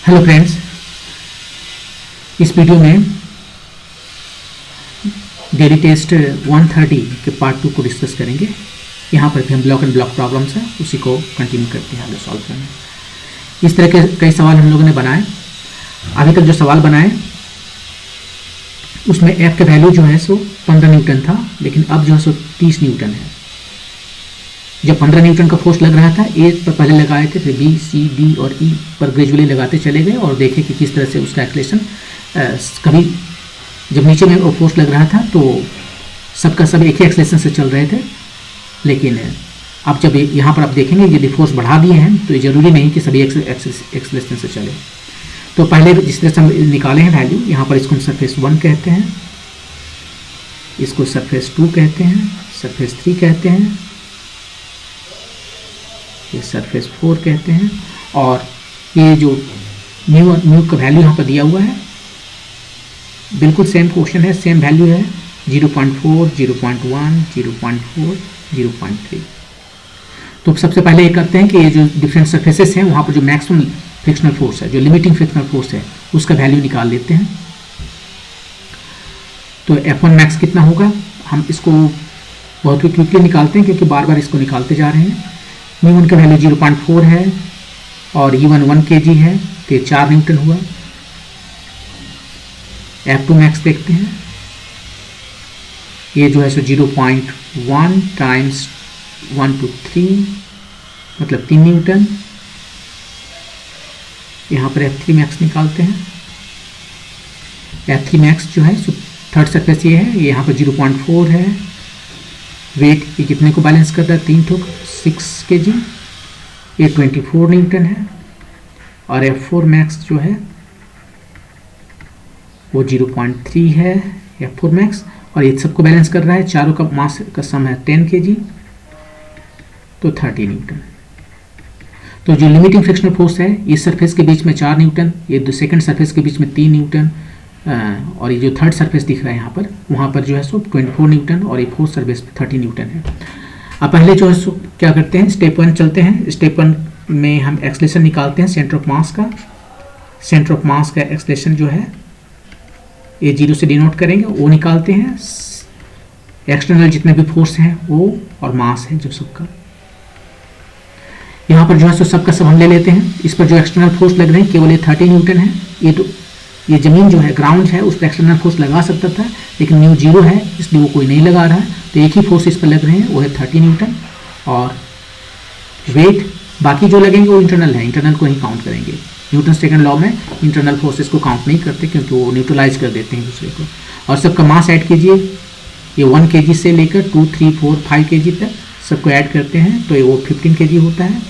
Hello friends, इस video में daily test 130 के पार्ट 2 को डिस्कस करेंगे। यहाँ पर भी हम ब्लॉक एंड ब्लॉक प्रॉब्लम्स हैं, उसी को कंटिन्यू करते हैं आगे सॉल्व करना। इस तरह के कई सवाल हम लोगों ने बनाए। अभी तक जो सवाल बनाए उसमें एफ का वैल्यू जो है सो 15 न्यूटन था, लेकिन अब जो है सो 30 न्यूटन है। जब 15 न्यूटन का फोर्स लग रहा था ए पर पहले लगाए थे, फिर बी, सी, डी और ई पर ग्रेजुअली लगाते चले गए और देखे कि किस तरह से उसका एक्सलेशन कभी जब नीचे में वो फोर्स लग रहा था तो सबका सब एक ही एक्सलेशन से चल रहे थे। लेकिन अब जब यहाँ पर आप देखेंगे यदि फोर्स बढ़ा दिए हैं तो ये जरूरी नहीं कि सभी एक्सलेशन से चले। तो पहले जिस तरह से हम निकाले हैं वैल्यू, यहाँ पर इसको हम सरफेस 1 कहते हैं, इसको सरफेस 2 कहते हैं, सरफेस 3 कहते हैं, ये सरफेस 4 कहते हैं। और ये जो न्यू का वैल्यू यहाँ पर दिया हुआ है बिल्कुल सेम क्वेश्चन है, सेम वैल्यू है 0.4, 0.1, 0.4, 0.3। तो सबसे पहले ये करते हैं कि ये जो डिफरेंट सरफेसेस हैं वहाँ पर जो मैक्सिमम फ्रिक्शनल फोर्स है, जो लिमिटिंग फ्रिक्शनल फोर्स है, उसका वैल्यू निकाल लेते हैं। तो F1 मैक्स कितना होगा, हम इसको बहुत ही क्विकली निकालते हैं क्योंकि बार बार इसको निकालते जा रहे हैं। μ1 का वैल्यू 0.4 है और E1 1 kg है, तो 4 न्यूटन हुआ। F2 मैक्स देखते हैं, ये जो है सो 0.1 टाइम्स 1 to 3 मतलब 3 न्यूटन। यहाँ पर F3 मैक्स निकालते हैं। F3 मैक्स जो है सो थर्ड सरफेस ये है, ये यहाँ पर 0.4 है। वेट ये कितने को बैलेंस करता है, 3 ठोक 6 kg, ये 24 न्यूटन है। और F4 मैक्स जो है वो 0.3 है F4 मैक्स, और ये सबको बैलेंस कर रहा है, चारों का मास का सम है 10 kg, तो 30 न्यूटन। तो जो लिमिटिंग फ्रिक्शनल फोर्स है इस सरफेस के बीच में 4 न्यूटन, ये सेकंड सरफेस के बीच में 3 न्यूटन, और ये जो थर्ड सरफेस दिख रहा है यहाँ पर, वहाँ पर जो है सो 24 न्यूटन और ये फोर्थ सरफेस 30 न्यूटन है। अब पहले जो है सो क्या करते हैं, स्टेप 1 चलते हैं। स्टेप 1 में हम एक्सलेशन निकालते हैं सेंटर ऑफ मास का। सेंटर ऑफ मास का एक्सलेशन जो है ये 0 से डिनोट करेंगे, वो निकालते हैं। एक्सटर्नल जितने भी फोर्स हैं वो और मास है जो सबका, यहाँ पर जो है सो सबका सब हम ले लेते हैं। इस पर जो एक्सटर्नल फोर्स लग रहे हैं केवल ये 30 न्यूटन है। ये तो ये ज़मीन जो है ग्राउंड है उस पर एक्सटर्नल फोर्स लगा सकता था, लेकिन न्यू 0 है इसलिए वो कोई नहीं लगा रहा है, तो एक ही फोर्स इस पर लग रहे हैं, वो है 30 न्यूटन। और वेट बाकी जो लगेंगे वो इंटरनल है, इंटरनल को ही काउंट करेंगे। न्यूटन सेकंड लॉ में इंटरनल फोर्सेस को काउंट नहीं करते क्योंकि वो न्यूट्रलाइज कर देते हैं दूसरे को। और सबका मास ऐड कीजिए, ये 1 kg से लेकर 2, 3, 4, 5 kg तक सबको ऐड करते हैं तो ये वो 15 kg होता है।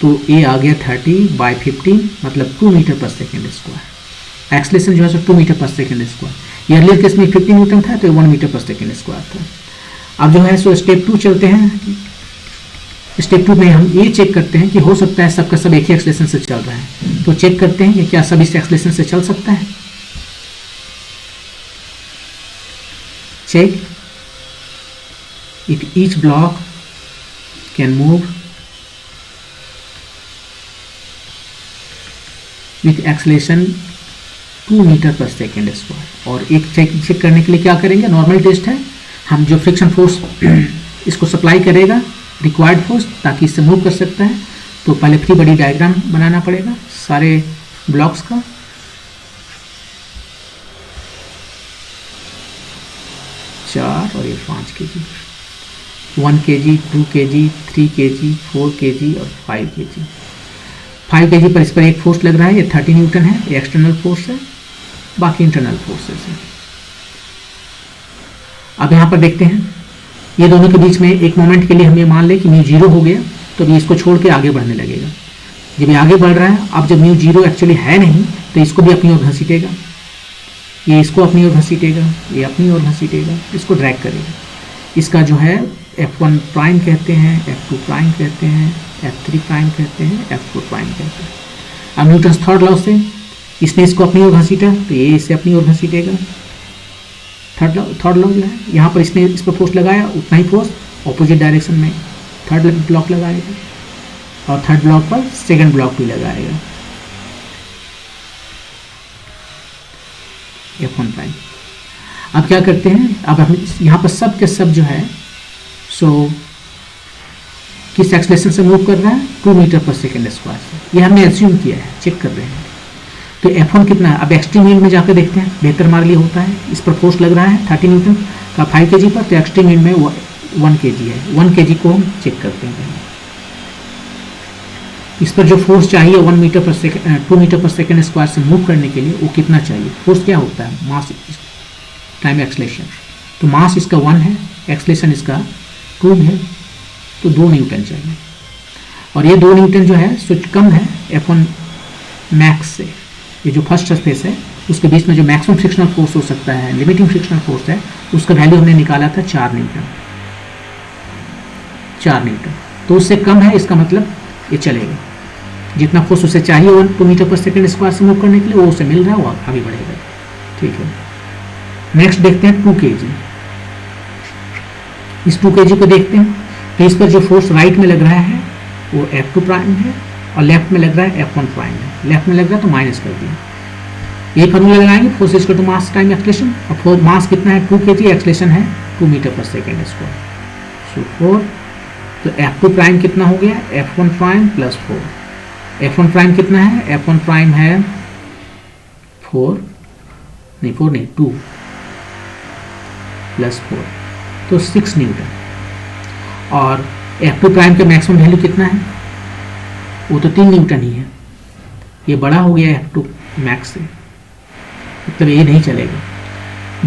तो ये आ गया 30/15 मतलब 2 meter per second square. Acceleration जो है सो 2 मीटर पर सेकेंड स्क्वायर। ये अर्लियर केस में 15 न्यूटन था तो ये 1 मीटर पर सेकेंड स्क्वायर था। अब जो है सो स्टेप 2 चलते हैं। स्टेप 2 में हम ये चेक करते हैं कि हो सकता है सबका सब एक ही एक्सलेशन से चल रहा है, तो चेक करते हैं कि क्या सब इस एक्सलेशन से चल सकता है। Check if each block can move with acceleration 2 meter per second square. और एक चेक करने के लिए क्या करेंगे, नॉर्मल टेस्ट है, हम जो फ्रिक्शन फोर्स इसको सप्लाई करेगा रिक्वायर्ड फोर्स ताकि इससे मूव कर सकता है, तो पहले फ्री बॉडी डायग्राम बनाना पड़ेगा सारे ब्लॉक्स का। चार और ये 5 kg, 1 kg, 2 kg, 3 kg, 4 kg और 5 kg। 5 kg पर इस पर एक फोर्स लग रहा है, ये 30 न्यूटन है, ये एक्सटर्नल फोर्स है, बाकी इंटरनल फोर्सेस है। अब यहाँ पर देखते हैं, ये दोनों के बीच में एक मोमेंट के लिए हम ये मान लें कि न्यू 0 हो गया, तो अभी इसको छोड़ के आगे बढ़ने लगेगा। जब ये आगे बढ़ रहा है, अब जब न्यू 0 एक्चुअली है नहीं तो इसको भी अपनी ओर घसीटेगा, ये इसको अपनी ओर घसीटेगा, ये अपनी ओर घसीटेगा, इसको ड्रैग करेगा। इसका जो है F1 प्राइम कहते हैं, F2 प्राइम कहते हैं, F3 प्राइम कहते हैं, F4 प्राइम कहते हैं। अब न्यूटन थर्ड लॉ से इसने इसको अपनी ओर घसीटा तो ये इसे अपनी ओर घसीटेगा। थर्ड लॉ जो है, यहाँ पर इसने इस पर फोर्स लगाया, उतना ही फोर्स ऑपोजिट डायरेक्शन में थर्ड ब्लॉक लगाएगा। और थर्ड ब्लॉक पर सेकंड ब्लॉक भी लगाएगा F1 प्राइम। अब क्या करते हैं, अब हम यहाँ पर सब के सब जो है सो किस एक्सलेशन से मूव कर रहा है, 2 मीटर पर सेकेंड स्क्वायर से। ये हमने एज्यूम किया है, चेक कर रहे हैं। तो F1 कितना है, अब एक्सट्रीम एंड में जाकर देखते हैं, बेहतर हमारे लिए होता है। इस पर फोर्स लग रहा है 30 न्यूटन का 5 kg पर, तो एक्सट्रीम एंड में 1 kg है। 1 kg को हम चेक करते हैं पहले। इस पर जो फोर्स चाहिए 2 मीटर पर सेकेंड स्क्वायर से मूव करने के लिए, वो कितना चाहिए। फोर्स क्या होता है, मास टाइम एक्सलेशन। तो मास इसका 1 है, एक्सलेशन इसका 2 है, तो 2 न्यूटन चाहिए। और ये 2 न्यूटन जो है सो कम है F1 मैक्स से। ये जो फर्स्ट सरफेस है उसके बीच में जो मैक्सिमम फ्रिक्शनल फोर्स हो सकता है, लिमिटिंग फ्रिक्शनल फोर्स है, उसका वैल्यू हमने निकाला था 4 न्यूटन। 4 न्यूटन तो उससे कम है, इसका मतलब ये चलेगा। जितना फोर्स उसे चाहिए 2 मीटर पर सेकेंड स्क्वायर से मूव करने के लिए, वो उसे मिल रहा है, वो आगे बढ़ेगा। ठीक है, नेक्स्ट देखते हैं 2 kg। इस 2 kg को देखते हैं, तो इस पर जो फोर्स राइट में लग रहा है वो F2 प्राइम है, और लेफ्ट में लग रहा है F1 प्राइम है। लेफ्ट में लग रहा है तो माइनस कर दिया। ये फार्मूला लगाएंगे, force equal to mass time acceleration. और मास कितना है 2 kg, एक्सलेशन है 2 मीटर पर सेकेंड स्क्वायर। सो 4, तो F2 प्राइम कितना हो गया, F1 prime plus 4। F1 prime कितना है, F1 प्राइम है 4 नहीं 2 प्लस 4, तो 6 न्यूटन। और F2 प्राइम का मैक्सिमम वैल्यू कितना है, वो तो 3 न्यूटन ही है। ये बड़ा हो गया F2 मैक्स से, मतलब ये नहीं चलेगा।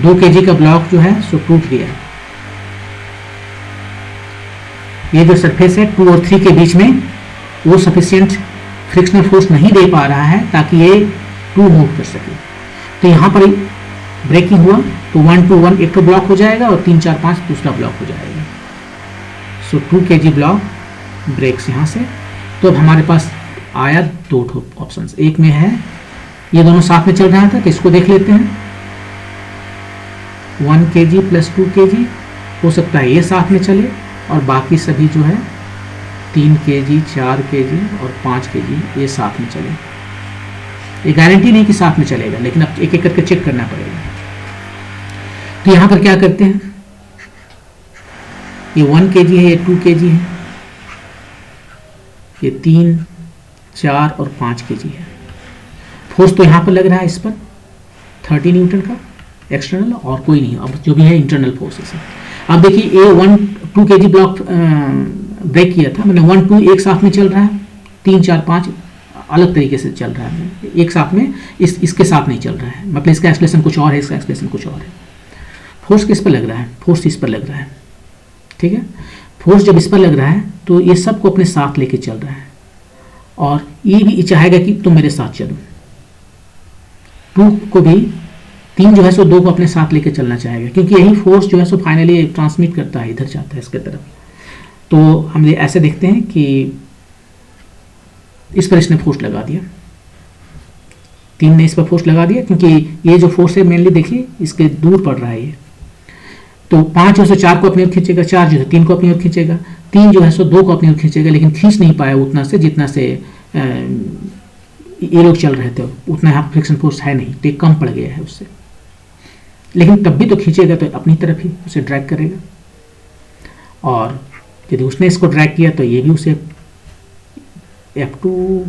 2 kg का ब्लॉक जो है सो टूट गया। ये जो सरफेस है 2 और 3 के बीच में वो सफिशिएंट फ्रिक्शनल फोर्स नहीं दे पा रहा है ताकि ये 2 मूव कर सके। तो यहाँ पर ब्रेकिंग हुआ तो 1 to 1 एक तो ब्लॉक हो जाएगा और 3 4 5 दूसरा ब्लॉक हो जाएगा। सो 2 kg ब्लॉक ब्रेक्स यहाँ से। तो अब हमारे पास आया 2 ऑप्शन, एक में है ये दोनों साथ में चल रहा था, तो इसको देख लेते हैं। 1 kg प्लस 2 kg हो सकता है ये साथ में चले, और बाकी सभी जो है 3 kg 4 kg और 5 kg ये साथ में चले। ये गारंटी नहीं कि साथ में चलेगा, लेकिन अब एक एक करके चेक करना पड़ेगा। तो यहाँ पर क्या करते हैं, ये 1 kg है, ये 2 kg है, ये 3 4 और 5 kg है। फोर्स तो यहाँ पर लग रहा है इस पर 30 न्यूटन का एक्सटर्नल, और कोई नहीं, अब जो भी है इंटरनल फोर्सेस है। अब देखिए ये 2 kg ब्लॉक ब्रेक किया था, मैंने 1 2 एक साथ में चल रहा है, 3 4 5 अलग तरीके से चल रहा है, एक साथ में इसके साथ नहीं चल रहा है, मतलब इसका एक्सलेशन कुछ और है, इसका एक्सलेशन कुछ और है। फोर्स किस पर लग रहा है, फोर्स इस पर लग रहा है। ठीक है, फोर्स जब इस पर लग रहा है तो ये सबको अपने साथ लेके चल रहा है, और ये भी चाहेगा कि तुम मेरे साथ चलो। 2 को भी 3 जो है सो 2 को अपने साथ लेके चलना चाहेगा, क्योंकि यही फोर्स जो है सो फाइनली ट्रांसमिट करता है, इधर जाता है इसके तरफ। तो हम ऐसे देखते हैं कि इस पर इसने फोर्स लगा दिया, 3 ने इस पर फोर्स लगा दिया, क्योंकि ये जो फोर्स है मेनली देखिए इसके दूर पड़ रहा है ये। तो 5 जो है 4 को अपनी ओर खींचेगा, 4 जो है 3 को अपनी ओर खींचेगा, 3 जो है सो 2 को अपनी ओर खींचेगा, लेकिन खींच नहीं पाया उतना से जितना से ये लोग चल रहे थे। उतना यहाँ फ्रिक्शन फोर्स है नहीं, तो कम पड़ गया है उससे, लेकिन तब भी तो खींचेगा तो अपनी तरफ ही उसे ड्रैग करेगा। और यदि उसने इसको ड्रैग किया तो ये भी उसे F2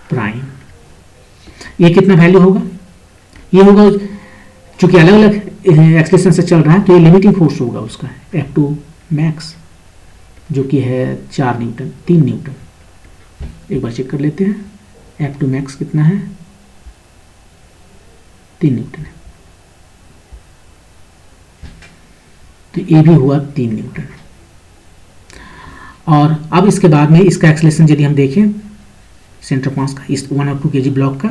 प्राइम, ये कितना वैल्यू होगा, ये होगा चूंकि अलग अलग एक्सलेशन से चल रहा है तो ये लिमिटिंग फोर्स होगा उसका F2 मैक्स, जो कि है 4 न्यूटन 3 न्यूटन। एक बार चेक कर लेते हैं F2 मैक्स कितना है, 3 न्यूटन है। तो ये भी हुआ 3 न्यूटन। और अब इसके बाद में इसका एक्सलेशन यदि हम देखें सेंटर पास का, इस 1 और 2 kg ब्लॉक का,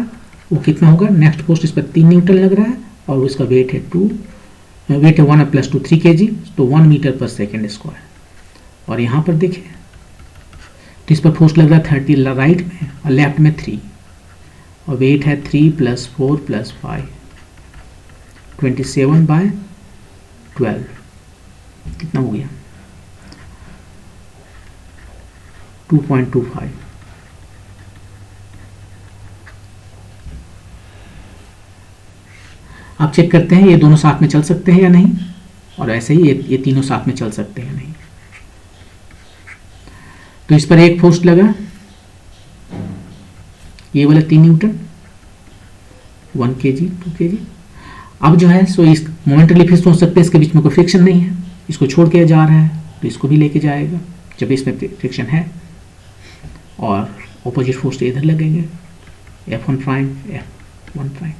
वो कितना होगा, नेक्स्ट फोर्स इस पर 3 न्यूटन लग रहा है, और उसका वेट है 1 प्लस 2 3 kg, तो 1 मीटर पर सेकेंड स्क्वायर। और यहाँ पर देखिए तो इस पर फोर्स लग रहा है 30 राइट में और लेफ्ट में 3, और वेट है 3 + 4 + 5 27/12 कितना हो गया 2.25। आप चेक करते हैं ये दोनों साथ में चल सकते हैं या नहीं, और ऐसे ही ये तीनों साथ में चल सकते हैं नहीं। तो इस पर एक फोर्स लगा, ये वाला 3 न्यूटन, 1 kg 2 kg। अब जो है सो इस मोमेंटली फिर सोच सकते हैं इसके बीच में कोई फ्रिक्शन नहीं है, इसको छोड़ के जा रहा है तो इसको भी लेके जाएगा जब इसमें फ्रिक्शन है, और ऑपोजिट फोर्स इधर लगेंगे F1 प्राइम F1 प्राइम।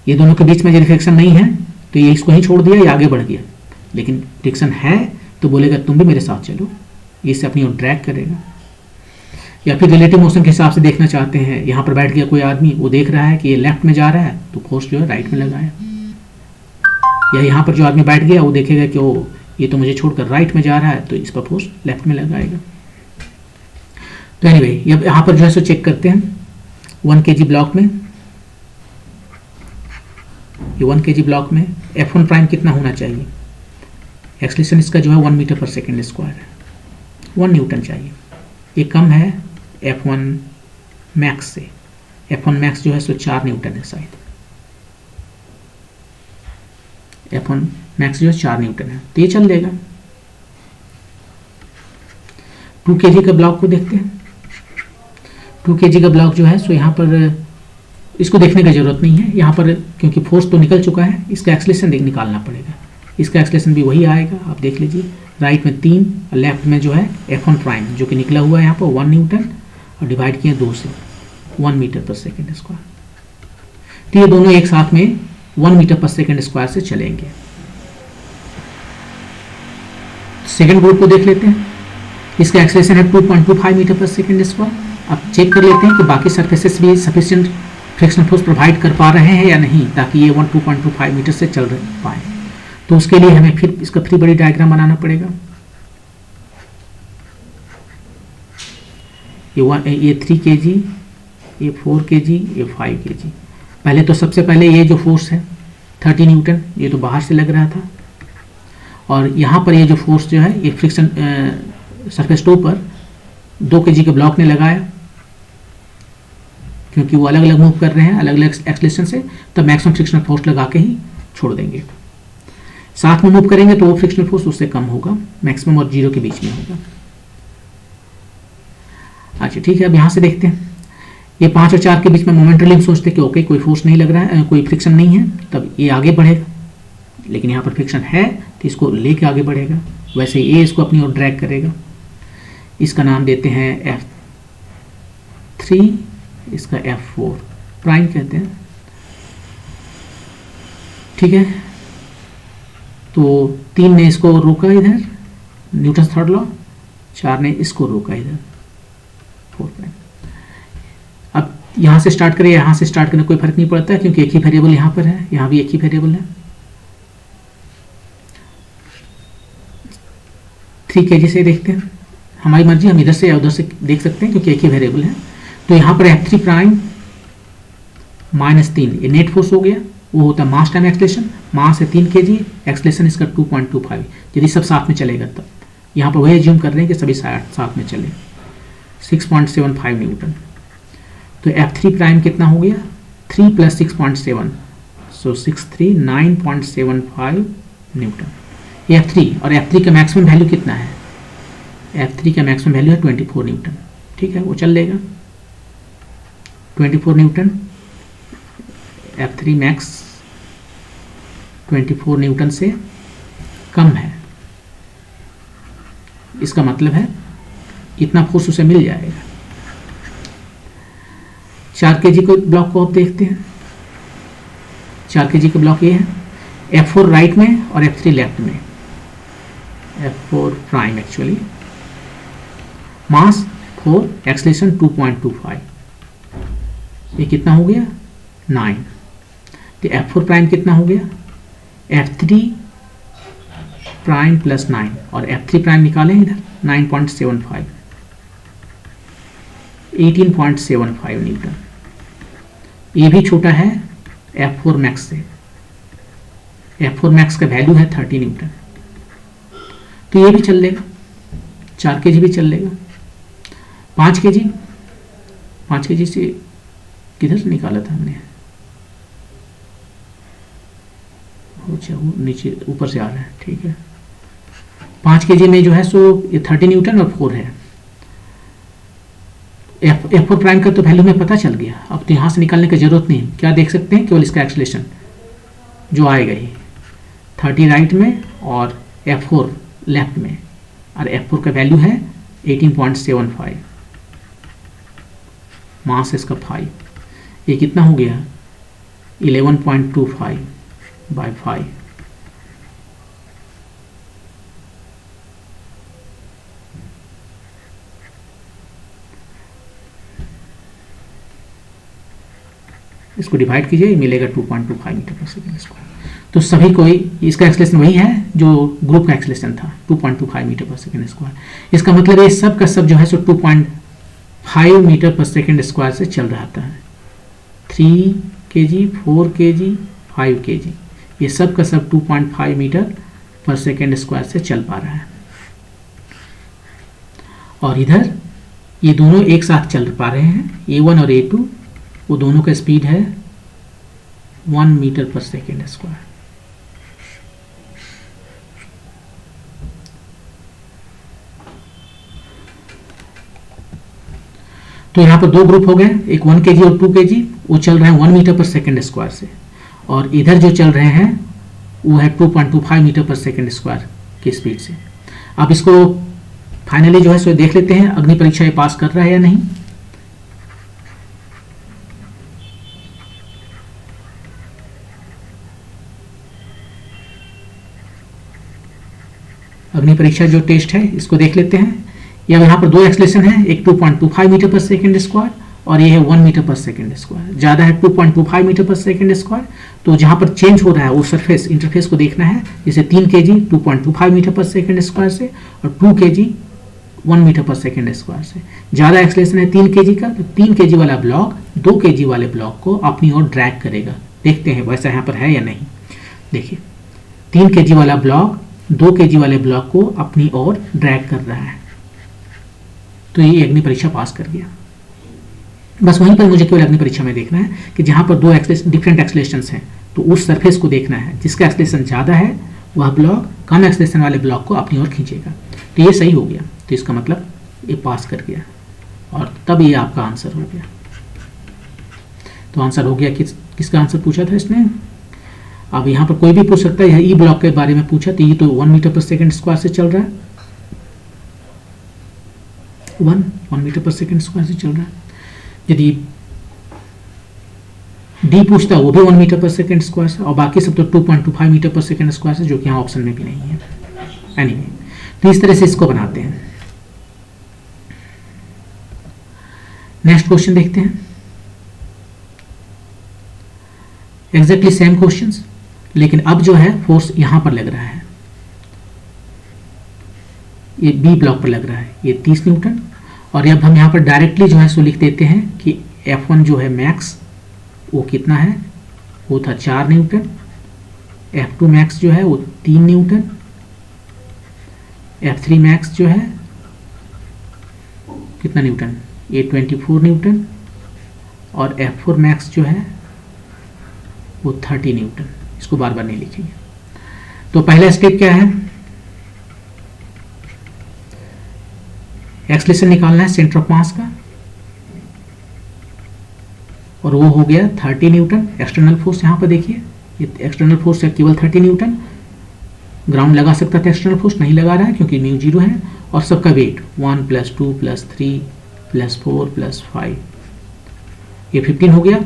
ये दोनों के बीच में यदि फ्रिक्शन नहीं है तो ये इसको ही छोड़ दिया, ये आगे बढ़ गया, लेकिन फ्रिक्शन है तो बोलेगा तुम भी मेरे साथ चलो, ये इसे अपनी ओर ड्रैग करेगा। या फिर रिलेटिव मोशन के हिसाब से देखना चाहते हैं, यहाँ पर बैठ गया कोई आदमी, वो देख रहा है कि ये लेफ्ट में जा रहा है तो फोर्स जो है राइट में लगाया, या यहाँ पर जो आदमी बैठ गया वो देखेगा कि वो ये तो मुझे छोड़कर राइट में जा रहा है तो इस पर फोर्स लेफ्ट में लगाएगा। तो एनीवे यहाँ पर जो है सो चेक करते हैं 1 kg ब्लॉक में, ये 1 kg ब्लॉक में F1 प्राइम कितना होना चाहिए, एक्सलेशन इसका जो है 1 मीटर पर सेकेंड स्क्वायर है, 1 न्यूटन चाहिए। ये कम है F1 मैक्स से, F1 मैक्स जो है सो 4 न्यूटन है शायद, F1 मैक्स जो है 4 न्यूटन है, तो ये चल देगा। 2 kg का ब्लॉक को देखते हैं। 2 kg का ब्लॉक जो है सो यहाँ पर इसको देखने की जरूरत नहीं है, यहाँ पर क्योंकि फोर्स तो निकल चुका है, इसका एक्सलेशन निकालना पड़ेगा। इसका एक्सलेशन भी वही आएगा, आप देख लीजिए, राइट में 3 और लेफ्ट में जो है F1 प्राइम जो कि निकला हुआ है यहाँ पर 1 न्यूटन और डिवाइड किया 2 से, 1 मीटर पर सेकेंड स्क्वायर। तो ये दोनों एक साथ में 1 मीटर पर सेकेंड स्क्वायर से चलेंगे। सेकेंड ग्रुप को देख लेते हैं, इसका एक्सलेशन है 2.25 मीटर पर सेकेंड स्क्वायर। अब चेक कर लेते हैं कि बाकी सरफेसेस भी सफिशिएंट फ्रिक्शनल फोर्स प्रोवाइड कर पा रहे हैं या नहीं, ताकि ये 2.25 मीटर से चल पाए। तो उसके लिए हमें फिर इसका फ्री बॉडी डायग्राम बनाना पड़ेगा। ये 3 kg, ये 4 kg, ये 5 kg। पहले तो सबसे पहले ये जो फोर्स है 30 न्यूटन, ये तो बाहर से लग रहा था, और यहाँ पर ये जो फोर्स जो है ये फ्रिक्शन सरफेस टो पर 2 kg के ब्लॉक ने लगाया, क्योंकि वो अलग अलग मूव कर रहे हैं अलग अलग एक्सलेशन से, तब मैक्सिमम फ्रिक्शनल फोर्स लगा के ही छोड़ देंगे। साथ में मूव करेंगे तो वो फ्रिक्शनल फोर्स उससे कम होगा, मैक्सिमम और 0 के बीच में होगा। अच्छा ठीक है, अब यहाँ से देखते हैं, ये 5 और 4 के बीच में मोमेंटली हम सोचते हैं कि ओके कोई फोर्स नहीं लग रहा है, कोई फ्रिक्शन नहीं है, तब ये आगे बढ़ेगा, लेकिन यहाँ पर फ्रिक्शन है तो इसको लेके आगे बढ़ेगा। वैसे ये इसको अपनी ओर ड्रैग करेगा। इसका नाम देते हैं F3, इसका F4 प्राइम कहते हैं। ठीक है, तो 3 ने इसको रोका इधर, न्यूटन थर्ड लॉ, 4 ने इसको रोका इधर, 4 प्राइम। अब यहाँ से स्टार्ट करें, यहाँ से स्टार्ट करने कोई फर्क नहीं पड़ता है, क्योंकि एक ही वेरिएबल यहाँ पर है, यहाँ भी एक ही वेरिएबल है। 3 kg से देखते हैं, हमारी मर्जी, हम इधर से या उधर से देख सकते हैं क्योंकि एक ही वेरिएबल है। तो यहाँ पर F3 प्राइम -3, ये नेट फोर्स हो गया, वो होता है मास टाइम एक्सलेशन। मास है 3 kg, एक्सलेशन इसका 2.25। यदि सब साथ में चलेगा तब, यहाँ पर वही एज्यूम कर रहे हैं कि सभी साथ में चले, 6.75 न्यूटन। तो F3 प्राइम कितना हो गया, 3 + 6.7, सो 6×3 9.75 न्यूटन। F3, और F3 का मैक्सिमम वैल्यू कितना है, F3 का मैक्सिमम वैल्यू है 24 न्यूटन। ठीक है, वो चल लेगा 24 न्यूटन। F3 मैक्स 24 न्यूटन से कम है, इसका मतलब है इतना फोर्स उसे मिल जाएगा। 4 kg के ब्लॉक को आप देखते हैं, 4 kg का ब्लॉक ये है, F4 राइट में और F3 लेफ्ट में, F4 प्राइम एक्चुअली, मास 4, एक्सलेशन 2.25, ये कितना हो गया 9। तो F4 प्राइम कितना हो गया, F3 प्राइम + 9, और F3 प्राइम निकालें इधर 9.75, 18.75 न्यूटन। ये भी छोटा है F4 मैक्स से, F4 मैक्स का वैल्यू है 30 न्यूटन। तो ये भी चल लेगा, 4 kg भी चल लेगा। 5 kg, 5 kg से किधर से निकाला था हमने? अच्छा वो नीचे ऊपर से आ रहा है, ठीक है। 5 kg में जो है सो ये 30 न्यूटन और 4 है। F4 प्राइम का तो वैल्यू में पता चल गया, अब तो यहाँ से निकालने की जरूरत नहीं। क्या देख सकते हैं? केवल इसका एक्सेलरेशन जो आएगा ही 30 राइट में और F4 लेफ्ट में, और F4 का वैल्यू है 18.75, मास इसका 5, ये कितना हो गया? 11.25 बाय 5। इसको डिवाइड कीजिए, मिलेगा 2.25 मीटर पर सेकेंड स्क्वायर। तो सभी कोई इसका एक्सेलरेशन वही है जो ग्रुप का एक्सेलरेशन था, 2.25 मीटर पर सेकेंड स्क्वायर। इसका मतलब ये सब का सब जो है सो 2.5 मीटर पर सेकेंड स्क्वायर से चल रहा था। 3 kg, 4 kg, 5 kg, ये सब का सब 2.5 मीटर पर सेकेंड स्क्वायर से चल पा रहा है। और इधर ये दोनों एक साथ चल पा रहे हैं, A1 और A2, वो दोनों का स्पीड है 1 मीटर पर सेकेंड स्क्वायर। तो यहां पर दो ग्रुप हो गए, एक 1 kg और 2 kg, वो चल रहे हैं 1 मीटर पर सेकेंड स्क्वायर से, और इधर जो चल रहे हैं वो है 2.25 मीटर पर सेकेंड स्क्वायर की स्पीड से। अब इसको फाइनली जो है सो देख लेते हैं अग्नि परीक्षा ये पास कर रहा है या नहीं। अग्नि परीक्षा जो टेस्ट है इसको देख लेते हैं। या यहाँ पर दो एक्सलेशन है, एक 2.25 मीटर पर सेकेंड स्क्वायर और ये है 1 मीटर पर सेकेंड स्क्वायर। ज़्यादा है 2.25 मीटर पर सेकेंड स्क्वायर, तो जहाँ पर चेंज हो रहा है वो सरफेस इंटरफेस को देखना है। जैसे 3 kg 2.25 metre per second square से और 2 kg 1 metre per second square से। ज़्यादा एक्सलेशन है 3 kg का, तो 3 kg वाला ब्लॉक 2 kg वाले ब्लॉक को अपनी ओर ड्रैग करेगा। देखते हैं वैसा यहाँ पर है या नहीं। देखिए 3 kg वाला ब्लॉक 2 kg वाले ब्लॉक को अपनी ओर ड्रैग कर रहा है, तो ये अग्नि परीक्षा पास कर गया। बस वहीं पर मुझे केवल अग्नि परीक्षा में देखना है कि जहां पर दो डिफरेंट एक्सलेशंस हैं, तो उस सरफेस को देखना है। जिसका एक्सलेशन ज़्यादा है वह ब्लॉक कम एक्सलेशन वाले ब्लॉक को अपनी ओर खींचेगा। तो ये सही हो गया, तो इसका मतलब ये पास कर गया, और तब ये आपका आंसर हो गया। तो आंसर हो गया, किसका आंसर पूछा था इसने। अब यहाँ पर कोई भी पूछ सकता है, ई ब्लॉक के बारे में पूछा, तो ये तो 1 मीटर पर सेकेंड स्क्वायर से चल रहा है, 1 मीटर पर सेकेंड स्क्वायर से चल रहा है। यदि डी पूछता वो भी 1 मीटर पर सेकेंड स्क्वायर से, और बाकी सब तो 2.25 मीटर पर सेकेंड स्क्वायर से, जो कि यहाँ ऑप्शन में भी नहीं है। एनीवे, तो इस तरह से इसको बनाते हैं। नेक्स्ट क्वेश्चन देखते हैं। एग्जैक्टली सेम क्वेश्चंस, लेकिन अब जो है फोर्स यहां पर लग रहा है, ये बी ब्लॉक पर लग रहा है, ये 30 न्यूटन। और अब हम यहाँ पर डायरेक्टली जो है सो लिख देते हैं कि F1 जो है मैक्स वो कितना है, वो था 4 न्यूटन। F2 मैक्स जो है वो 3 न्यूटन। F3 मैक्स जो है कितना न्यूटन, ये 24 न्यूटन। और F4 मैक्स जो है वो 30 न्यूटन। इसको बार बार नहीं लिखेंगे। तो पहला स्टेप क्या है, एक्सलेशन निकालना है सेंटर ऑफ मास का, और वो हो गया 30 न्यूटन। एक्सटर्नल फोर्स यहाँ पर देखिए, ये एक्सटर्नल फोर्स है केवल 30 न्यूटन। ग्राउंड लगा सकता था, एक्सटर्नल फोर्स नहीं लगा रहा है क्योंकि म्यू 0 है। और सबका वेट 1 + 2 + 3 + 4 + 5, ये 15 हो गया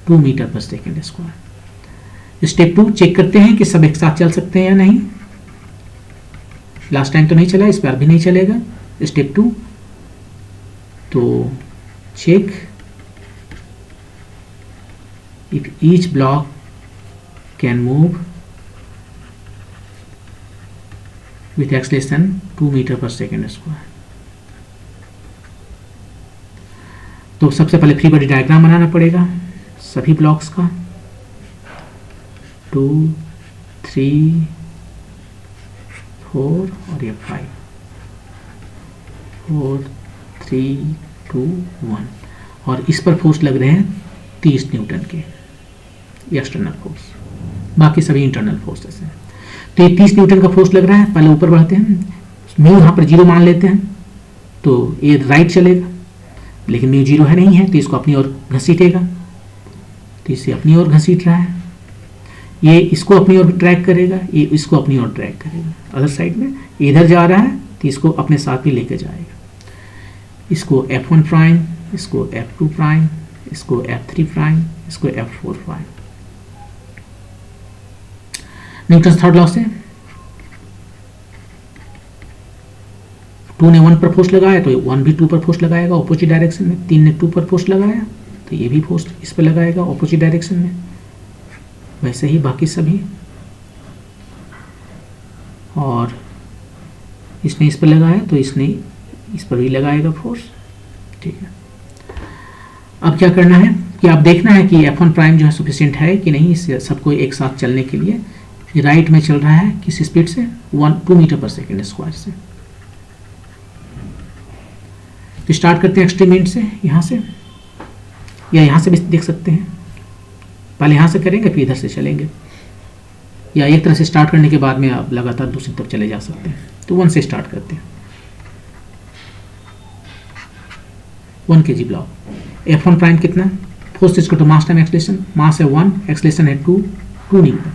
2 meter per second square. Step 2 check करते हैं कि सब एक साथ चल सकते हैं या नहीं। लास्ट टाइम तो नहीं चला, इस बार भी नहीं चलेगा। स्टेप 2, तो check if each block can move with acceleration 2 meter per second square. तो सबसे पहले फ्री बॉडी डायग्राम बनाना पड़ेगा सभी ब्लॉक्स का, 2, 3, 4 और ये 5, 4, 3, 2 1, और इस पर फोर्स लग रहे हैं 30 न्यूटन के एक्सटर्नल फोर्स, बाकी सभी इंटरनल फोर्सेस हैं। तो ये 30 न्यूटन का फोर्स लग रहा है। पहले ऊपर बढ़ते हैं, म्यू यहाँ पर 0 मान लेते हैं, तो ये राइट चलेगा, लेकिन म्यू 0 है नहीं है, तो इसको अपनी ओर घसीटेगा, तो इसे अपनी ओर घसीट रहा है। ये इसको अपनी ओर ट्रैक करेगा, ये इसको अपनी ओर ट्रैक करेगा। अदर साइड में इधर जा रहा है तो इसको अपने साथ भी लेके जाएगा। इसको F1 प्राइम, इसको F2 प्राइम, इसको F3 प्राइम, इसको F4 prime. Newton third law से 2 ने 1 पर फोर्स लगाया तो 1 भी 2 पर फोर्स लगाएगा ऑपोजिट डायरेक्शन में। 3 ने 2 पर फोर्स लगाया तो ये भी फोर्स इस पर लगाएगा ऑपोजिट डायरेक्शन में। वैसे ही बाकी सभी, और इसने इस पर लगाया तो इसने इस पर भी लगाएगा फोर्स। ठीक है, अब क्या करना है कि आप देखना है कि F1 प्राइम जो है सफिशिएंट है कि नहीं इस सबको एक साथ चलने के लिए। ये राइट में चल रहा है किस स्पीड से, 2 मीटर पर सेकेंड स्क्वायर से। तो स्टार्ट करते हैं एक्सट्रीम एंड से, यहाँ से या यहाँ से भी देख सकते हैं। पहले यहाँ से करेंगे फिर इधर से चलेंगे, या एक तरह से स्टार्ट करने के बाद में आप लगातार दूसरी तरफ चले जा सकते हैं। तो 1 से स्टार्ट करते हैं। 1 kg ब्लॉक, F1 प्राइम कितना, force is equal to mass time acceleration. Mass है 1, एक्सेलरेशन है 2 न्यूटन।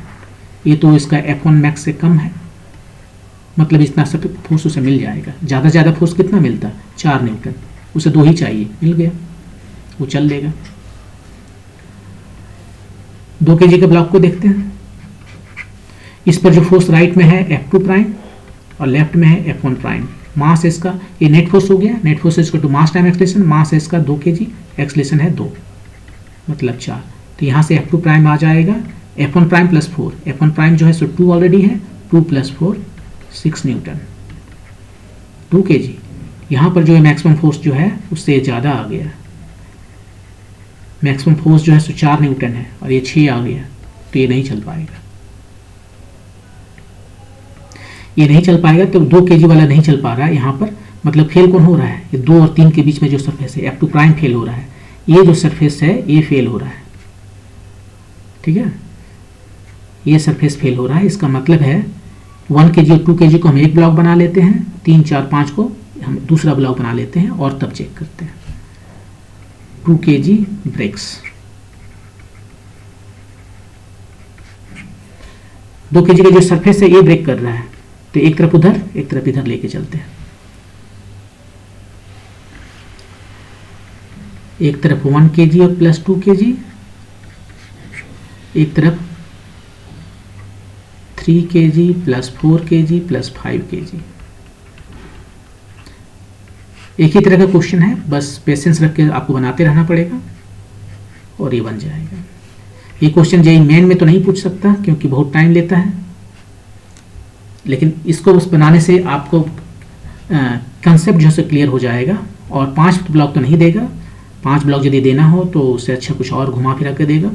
ये तो इसका F1 मैक्स से कम है, मतलब इतना सब फोर्स उसे मिल जाएगा। ज़्यादा से ज़्यादा फोर्स कितना मिलता है, 4 न्यूटन, उसे 2 ही चाहिए, मिल गया, वो चल लेगा। 2 kg के ब्लॉक को देखते हैं। इस पर जो फोर्स राइट में है F2 प्राइम और लेफ्ट में है F1 प्राइम। मास है इसका, ये नेट फोर्स हो गया, net force equal to mass time acceleration. Mass है इसका 2 kg, एक्सेलरेशन है 2, मतलब 4। तो यहाँ से F2 प्राइम आ जाएगा F1 prime plus 4। F1 prime जो है सो 2 ऑलरेडी है, 2 प्लस 4 6 न्यूटन, 2 kg। यहाँ पर जो है मैक्सिमम फोर्स जो है उससे ज़्यादा आ गया। मैक्सिमम फोर्स जो है सो 4 न्यूटन है और ये 6 आ गया, तो ये नहीं चल पाएगा। ये नहीं चल पाएगा, तो 2 kg वाला नहीं चल पा रहा है यहाँ पर। मतलब फेल कौन हो रहा है, ये 2 और 3 के बीच में जो सरफेस है F2 प्राइम फेल हो रहा है। ये जो सरफेस है ये फेल हो रहा है, ठीक है, ये सरफेस फेल हो रहा है। इसका मतलब है 1 kg और 2 kg को हम एक ब्लॉक बना लेते हैं, 3 4 5 को हम दूसरा ब्लॉक बना लेते हैं और तब चेक करते हैं। 2 kg ब्रेक्स, 2 kg का जो सरफेस है ये ब्रेक कर रहा है, तो एक तरफ उधर एक तरफ इधर लेके चलते हैं। एक तरफ 1 kg और प्लस 2 kg, एक तरफ 3 kg plus 4 kg plus 5 kg। एक ही तरह का क्वेश्चन है, बस पेशेंस रख के आपको बनाते रहना पड़ेगा और ये बन जाएगा। ये क्वेश्चन जेईई मेन में तो नहीं पूछ सकता क्योंकि बहुत टाइम लेता है, लेकिन इसको बस बनाने से आपको कंसेप्ट जो है क्लियर हो जाएगा। और 5 ब्लॉक तो नहीं देगा, 5 ब्लॉक यदि देना हो तो उससे अच्छा कुछ और घुमा फिरा के देगा।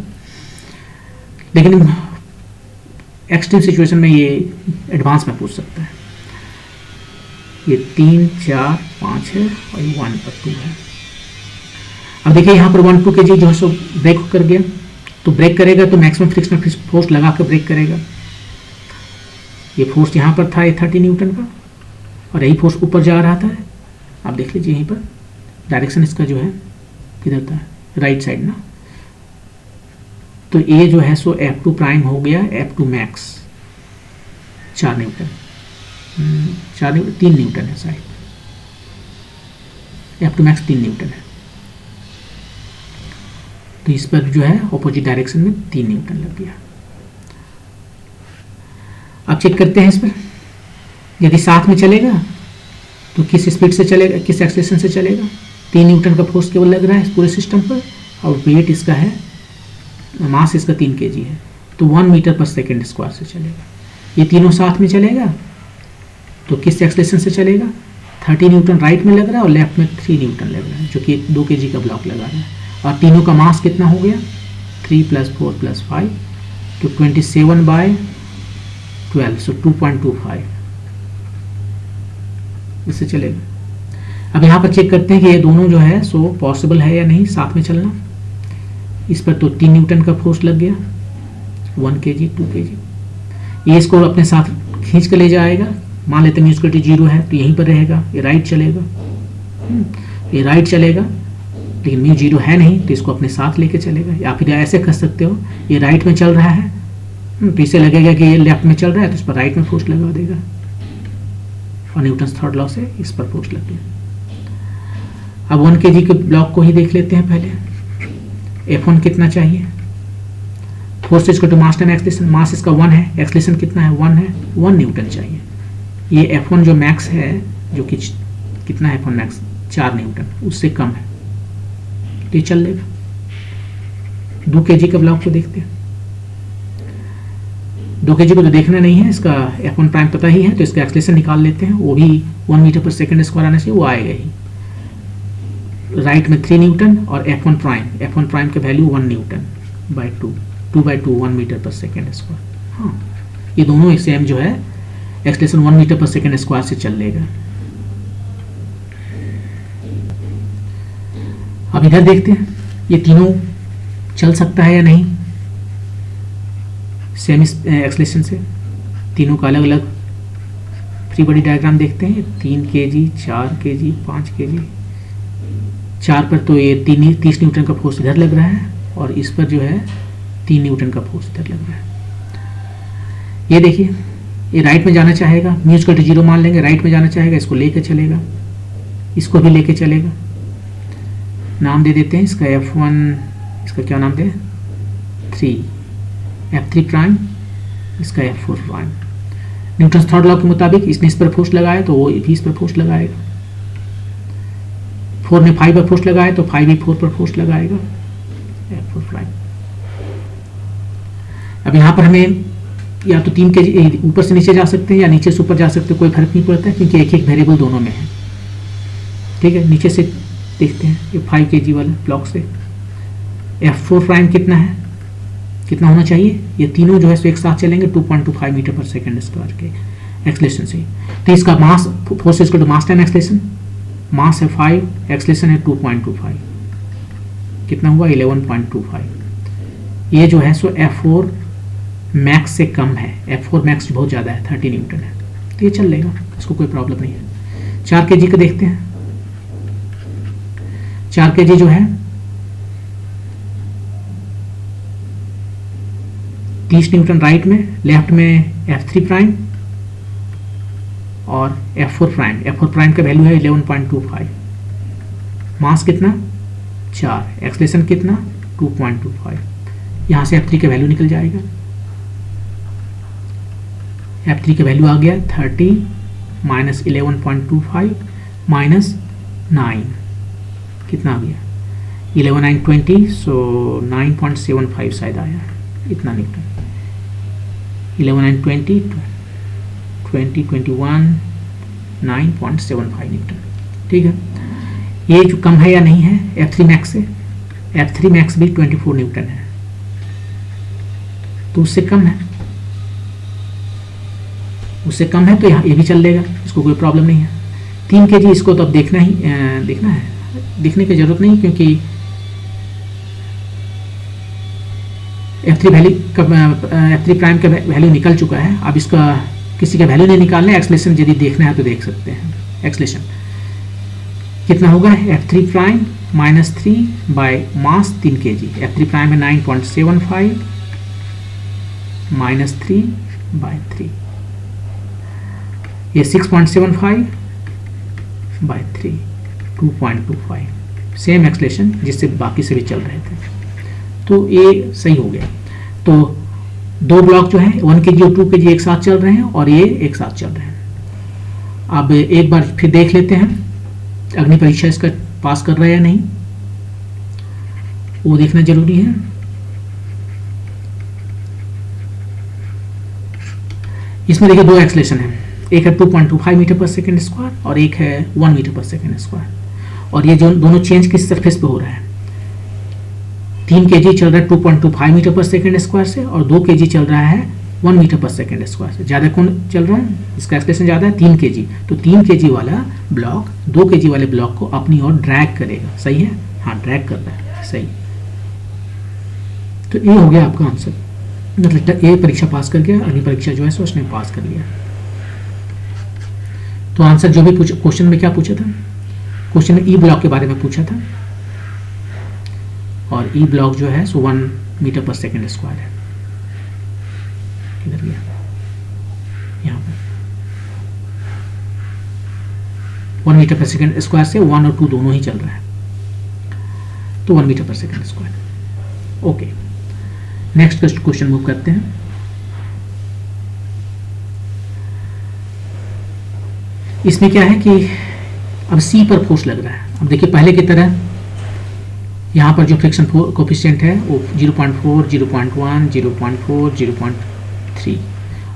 लेकिन एक्सट्रीम सिचुएशन में ये एडवांस में पूछ सकता है। ये 3 4 5 है और ये 1 और 2 है। अब देखिए यहाँ पर 1 2 kg जो है सो ब्रेक कर गया, तो ब्रेक करेगा तो मैक्सिमम फ्रिक्शनल फोर्स लगा कर ब्रेक करेगा। ये फोर्स यहाँ पर था, ये 30 न्यूटन का, और यही फोर्स ऊपर जा रहा था। आप देख लीजिए यहीं पर डायरेक्शन इसका जो है किधर था, राइट साइड ना। तो ये जो है सो F2 प्राइम हो गया F2 मैक्स 4 न्यूटन, 3 न्यूटन है शायद, F2 मैक्स 3 न्यूटन है। तो इस पर जो है ऑपोजिट डायरेक्शन में 3 न्यूटन लग गया। अब चेक करते हैं इस पर, यदि साथ में चलेगा तो किस स्पीड से चलेगा, किस एक्सेलरेशन से चलेगा। 3 न्यूटन का फोर्स केवल लग रहा है पूरे सिस्टम पर, और वेट इसका है, मास इसका 3 kg है, तो 1 मीटर पर सेकेंड स्क्वायर से चलेगा। ये तीनों साथ में चलेगा तो किस एक्सेलरेशन से चलेगा, 30 न्यूटन राइट में लग रहा है और लेफ्ट में 3 न्यूटन लग रहा है, जो कि 2 kg का ब्लॉक लगा रहा है। और तीनों का मास कितना हो गया, 3 + 4 + 5 तो 27/12, सो 2.25 इससे चलेगा। अब यहाँ पर चेक करते हैं कि ये दोनों जो है सो पॉसिबल है या नहीं साथ में चलना। इस पर तो 3 न्यूटन का फोर्स लग गया, 1 kg 2 kg। ये इसको अपने साथ खींच कर ले जाएगा। मान लेते हैं म्यू स्क्वायर 0 है तो यहीं पर रहेगा, ये राइट चलेगा, ये राइट चलेगा, लेकिन म्यू 0 है नहीं तो इसको अपने साथ लेके चलेगा। या फिर ऐसे कर सकते हो, ये राइट में चल रहा है तो इसे लगेगा कि ये लेफ्ट में चल रहा है तो इस पर राइट में फोर्स लगा देगा, और न्यूटन्स थर्ड लॉ से इस पर फोर्स लग गया। अब 1 kg के ब्लॉक को ही देख लेते हैं पहले। F1 कितना चाहिए, force is to mass time acceleration, mass इसका 1 है, एक्सलेशन कितना है 1 है, 1 न्यूटन चाहिए। ये F1 जो मैक्स है, जो कि कितना है F1 मैक्स 4 न्यूटन, उससे कम है तो ये चल लेगा। 2 kg के ब्लॉक को देखते हैं। 2 kg को तो देखना नहीं है, इसका F1 प्राइम पता ही है तो इसका एक्सलेशन निकाल लेते हैं। वो भी 1 मीटर पर सेकेंड स्क्वायर आने से वो आएगा ही। राइट में 3 न्यूटन और F1 प्राइम का value 1 Newton by 2 1 metre per second square. हाँ, ये दोनों सेम जो है acceleration 1 metre per second square से चल लेगा। अब इधर देखते हैं ये तीनों चल सकता है या नहीं सेम एक्सलेशन से। तीनों का अलग अलग फ्री बॉडी डायग्राम देखते हैं। 3 kg 4 kg 5 kg। 4 पर तो ये 30 न्यूटन का फोर्स इधर लग रहा है और इस पर जो है 3 न्यूटन का फोर्स इधर लग रहा है। ये देखिए, ये राइट में जाना चाहेगा, म्यू स्क्वायर 0 मान लेंगे, राइट में जाना चाहेगा, इसको लेके चलेगा, इसको भी लेके चलेगा। नाम दे देते हैं इसका F1, इसका क्या नाम दे 3, F3 प्राइम, इसका F4 prime. Newton third law के मुताबिक इसने इस पर फोर्स लगाया तो वो भी इस पर फोर्स लगाएगा। 4 ने 5 पर फोर्स लगाया तो 5 भी 4 पर फोर्स लगाएगा, F4 प्राइम। अब यहाँ पर हमें या तो 3 kg ऊपर से नीचे जा सकते हैं या नीचे से ऊपर जा सकते हैं, कोई फर्क नहीं पड़ता है क्योंकि एक एक वेरिएबल दोनों में है। ठीक है, नीचे से देखते हैं ये 5 kg वाले ब्लॉक से। F4 प्राइम कितना है, कितना होना चाहिए, ये तीनों जो है सो एक साथ चलेंगे 2.25 मीटर पर सेकेंड स्क्वायर के एक्सलेशन से। तो इसका mass, force is to mass time acceleration, mass है 5, एक्सलेशन है 2.25, कितना हुआ 11.25। ये जो है सो F4 मैक्स से कम है, F4 मैक्स बहुत ज़्यादा है 30 न्यूटन है तो ये चल लेगा, इसको कोई प्रॉब्लम नहीं है। 4 kg का देखते हैं। 4 kg जो है 30 न्यूटन राइट में, लेफ्ट में F3 प्राइम और F4 प्राइम। F4 प्राइम का वैल्यू है 11.25, मास कितना 4, एक्सलेशन कितना 2.25। यहाँ से F3 का वैल्यू निकल जाएगा। F3 का वैल्यू आ गया 30 माइनस 11.25 माइनस 9, कितना आ गया 11/9 20, सो 9.75 शायद आया, इतना न्यूटन। 11/9 20 21 9.75 न्यूटन। ठीक है, ये जो कम है या नहीं है F3 मैक्स से, F3 मैक्स भी 24 न्यूटन है तो उससे कम है, उससे कम है तो यहाँ ये भी चल लेगा, इसको कोई प्रॉब्लम नहीं है। 3 kg इसको तो अब देखना है, देखने की जरूरत नहीं क्योंकि F3 प्राइम का वैल्यू निकल चुका है। अब इसका किसी का वैल्यू नहीं निकालना है, एक्सलेशन यदि देखना है तो देख सकते हैं। एक्सलेशन कितना होगा F3 prime minus 3 by mass 3 kg। F3 prime है 9.75 माइनस 3 बाय 3, ये 6.75 बाय 3 2.25, सेम एक्सलेशन जिससे बाकी से भी चल रहे थे तो ये सही हो गया। तो दो ब्लॉक जो है 1 kg और 2 kg एक साथ चल रहे हैं और ये एक साथ चल रहे हैं। अब एक बार फिर देख लेते हैं अग्नि परीक्षा इसका पास कर रहा है या नहीं, वो देखना जरूरी है। इसमें देखिए दो एक्सलेशन है, एक है 2.25 मीटर पर सेकेंड स्क्वायर और एक है 1 मीटर पर सेकेंड स्क्वायर। और ये जो दोनों चेंज किस सरफेस पे हो रहा है, 3 kg चल रहा है 2.25 मीटर पर सेकेंड स्क्वायर से और 2 kg चल रहा है 1 मीटर पर सेकेंड स्क्वायर से। ज़्यादा कौन चल रहा है, इसका एक्सलेशन ज़्यादा है 3 kg, तो 3 kg वाला ब्लॉक 2 kg वाले ब्लॉक को अपनी ओर ड्रैग करेगा। सही है, हाँ ड्रैग कर रहा है, सही। तो ये हो गया आपका आंसर, मतलब ये परीक्षा पास कर गया, अगली परीक्षा जो है सो उसने पास कर लिया। तो आंसर जो भी क्वेश्चन में क्या पूछा था, क्वेश्चन में ई ब्लॉक के बारे में पूछा था, और ई ब्लॉक जो है सो 1 मीटर पर सेकेंड स्क्वायर है। किधर गया, यहाँ पर 1 मीटर पर सेकेंड स्क्वायर से 1 और 2 दोनों ही चल रहा है, तो 1 metre per second square. Okay, next question move करते हैं। इसमें क्या है कि अब सी पर फोर्स लग रहा है। अब देखिए पहले की तरह यहाँ पर जो फ्रिक्शन कोफिशिएंट है वो 0.4, 0.1, 0.4, 0.3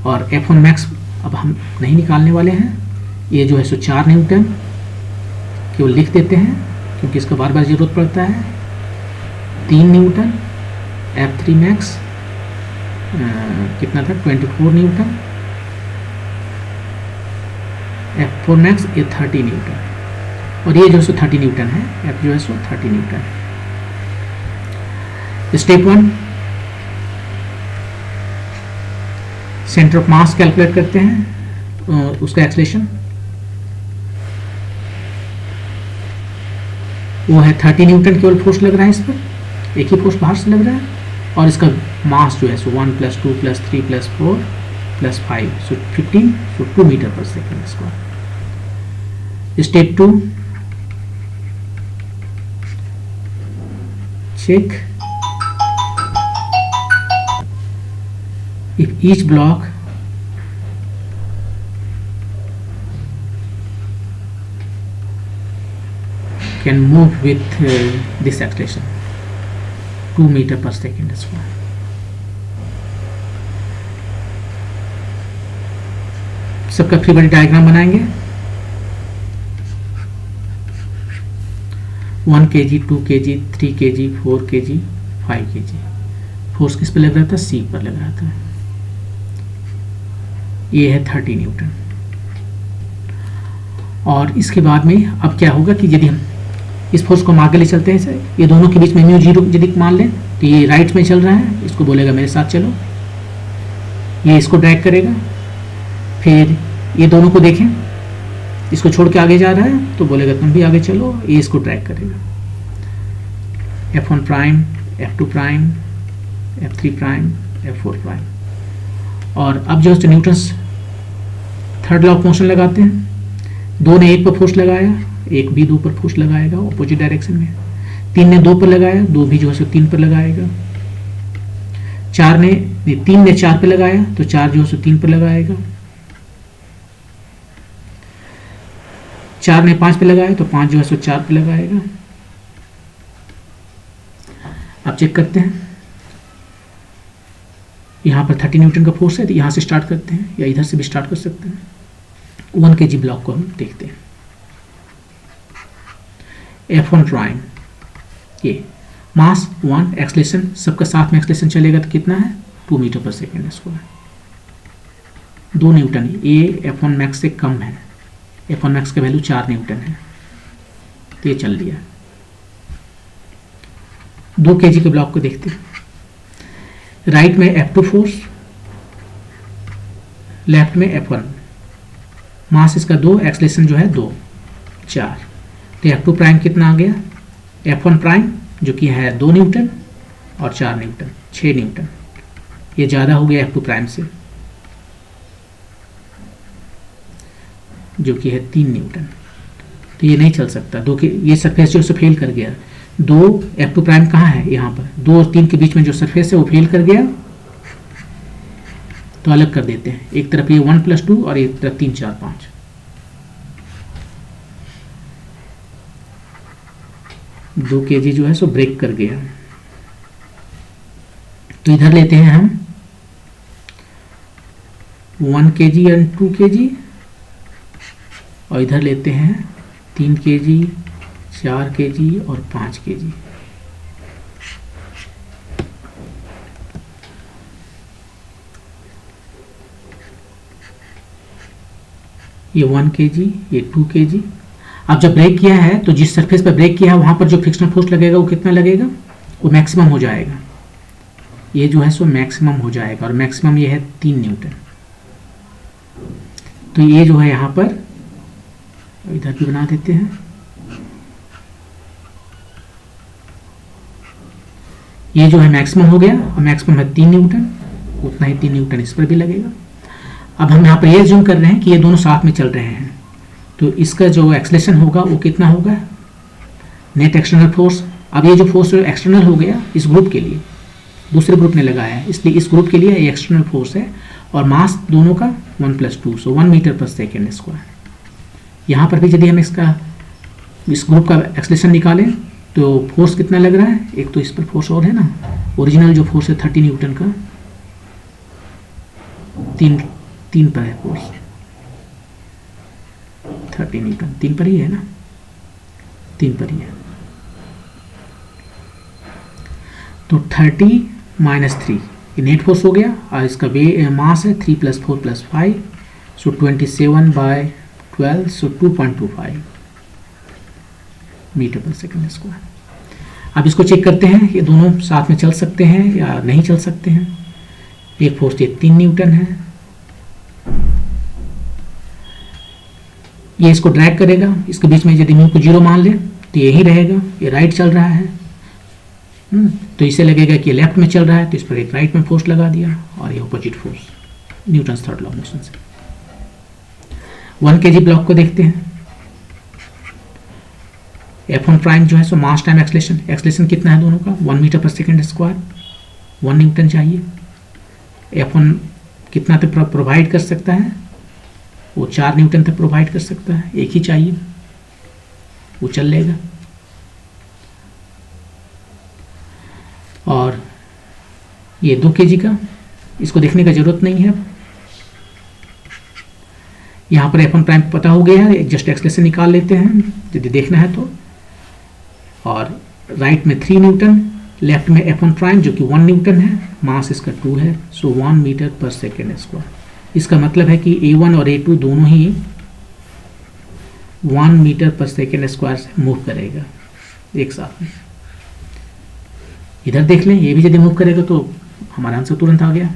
और F1 मैक्स अब हम नहीं निकालने वाले हैं। ये जो है सो 4 न्यूटन केवल लिख देते हैं क्योंकि इसका बार बार जरूरत पड़ता है। 3 न्यूटन, F3 मैक्स कितना था 24 न्यूटन, F4 मैक्स ये 30 न्यूटन, और ये जो है सो 30 न्यूटन है, F जो है सो 30 न्यूटन है। Step 1 centre of mass calculate करते हैं, उसका एक्सलेशन वो है 30 न्यूटन केवल फोर्स लग रहा है इस पर, एक ही फोर्स बाहर से लग रहा है, और इसका मास जो है सो 1 + 2 + 3 + 4 + 5 सो 15, सो 2 meter per second square. Step 2 check if each block can move with this acceleration 2 meter per second square. सबका फ्री बॉडी डायग्राम बनाएंगे। 1 kg, 2 kg, 3 kg, 4 kg, 5 kg। Force किस पर लग रहा था, सी पर लग रहा था। ये है 30 न्यूटन। और इसके बाद में अब क्या होगा कि यदि हम इस फोर्स को हम आगे ले चलते हैं, ये दोनों के बीच में म्यू 0 यदि मान लें तो ये राइट में चल रहा है, इसको बोलेगा मेरे साथ चलो, ये इसको ड्रैग करेगा। फिर ये दोनों को देखें, इसको छोड़ के आगे जा रहा है तो बोलेगा तुम भी आगे चलो, ये इसको ट्रैक करेगा। F1 prime, F2 prime, F3 prime, F4 prime. और अब जो है Newton's third law of motion लगाते हैं। 2 ने 1 पर फोर्स लगाया, 1 भी 2 पर फोर्स लगाएगा ऑपोजिट डायरेक्शन में। 3 ने 2 पर लगाया, 2 भी जो है 3 पर लगाएगा। 3 ने 4 पर लगाया तो 4 जो है 3 पर लगाएगा। 4 ने 5 पे लगाया तो 5 जो है सो 4 पे लगाएगा। अब चेक करते हैं, यहाँ पर 30 न्यूटन का फोर्स है तो यहाँ से स्टार्ट करते हैं या इधर से भी स्टार्ट कर सकते हैं। 1 kg ब्लॉक को हम देखते हैं। F1 प्राइम, ये मास 1, एक्सलेशन सबका साथ में एक्सलेशन चलेगा तो कितना है 2 meter per second square. 2 Newton, ये F1 मैक्स से कम है। F1 मैक्स का वैल्यू 4 न्यूटन है, तो ये चल दिया। 2 kg के ब्लॉक को देखते हैं। राइट में F2 फोर्स, लेफ्ट में F1, मास इसका 2, एक्सलेशन जो है 2, 4। तो F2 प्राइम कितना आ गया, F1 प्राइम जो कि है 2 न्यूटन और 4 न्यूटन, 6 न्यूटन। ये ज़्यादा हो गया F2 प्राइम से जो कि है 3 न्यूटन। तो ये नहीं चल सकता। ये सरफेस जो है फेल कर गया। 2 F2 प्राइम कहाँ है, यहाँ पर 2 और 3 के बीच में जो सरफेस है वो फेल कर गया, तो अलग कर देते हैं। एक तरफ ये 1 + 2 और एक तरफ 3, 4, 5। 2 kg जो है सो ब्रेक कर गया। तो इधर लेते हैं हम 1 kg और 2 kg, और इधर लेते हैं 3 kg, 4 kg और 5 kg। ये 1 kg, ये 2 kg। अब जब ब्रेक किया है तो जिस सरफेस पर ब्रेक किया है वहाँ पर जो फ्रिक्शनल फोर्स लगेगा वो कितना लगेगा, वो मैक्सिमम हो जाएगा। ये जो है सो मैक्सिमम हो जाएगा और मैक्सिमम ये है 3 न्यूटन। तो ये जो है यहाँ पर इधर भी बना देते हैं, ये जो है मैक्सिमम हो गया और मैक्सिमम है 3 न्यूटन, उतना ही 3 न्यूटन इस पर भी लगेगा। अब हम यहाँ पर ये ज्यूम कर रहे हैं कि ये दोनों साथ में चल रहे हैं, तो इसका जो एक्सलेशन होगा वो कितना होगा, नेट एक्सटर्नल फोर्स। अब ये जो फोर्स एक्सटर्नल हो गया इस ग्रुप के लिए, दूसरे ग्रुप ने लगाया है, इसलिए इस ग्रुप के लिए ये एक्सटर्नल फोर्स है और मास दोनों का 1 + 2, सो 1 मीटर पर सेकेंड स्क्वायर। यहाँ पर भी यदि हम इसका इस ग्रुप का एक्सलेशन निकालें तो फोर्स कितना लग रहा है, एक तो इस पर फोर्स और है ना, ओरिजिनल जो फोर्स है 30 न्यूटन का, 3 पर है फोर्स, 30 न्यूटन 3 पर ही है ना, 3 पर ही है। तो 30 - 3 ये नेट फोर्स हो गया और इसका मास है 3 + 4 + 5, सो 27/12, सो 2.25 मीटर पर सेकेंड स्क्वायर। अब इसको चेक करते हैं ये दोनों साथ में चल सकते हैं या नहीं चल सकते हैं। एक फोर्स ये 3 न्यूटन है, ये इसको ड्रैग करेगा, इसके बीच में यदि म्यू को 0 मान ले तो यही रहेगा, ये राइट चल रहा है, तो इसे लगेगा कि ये लेफ्ट में चल रहा है, तो इस पर एक राइट में फोर्स लगा दिया और ये opposite force, Newton's third law of motion से। 1 kg ब्लॉक को देखते हैं। F1 प्राइम जो है सो मास टाइम एक्सलेशन, एक्सलेशन कितना है दोनों का, 1 metre per second square, 1 Newton चाहिए। F1 कितना तक प्रोवाइड कर सकता है, वो 4 न्यूटन तक प्रोवाइड कर सकता है, एक ही चाहिए, वो चल लेगा। और ये 2 kg का, इसको देखने का जरूरत नहीं है, यहाँ पर F1 प्राइम पता हो गया है, जस्ट एक्सलेशन निकाल लेते हैं यदि देखना है तो। और राइट में 3 न्यूटन, लेफ्ट में F1 प्राइम जो कि 1 न्यूटन है, मास इसका 2 है, सो 1 मीटर पर सेकेंड स्क्वायर। इसका मतलब है कि A1 और A2 दोनों ही 1 मीटर पर सेकेंड स्क्वायर से मूव करेगा एक साथ में। इधर देख लें, ये भी यदि मूव करेगा तो हमारा आंसर तुरंत आ गया।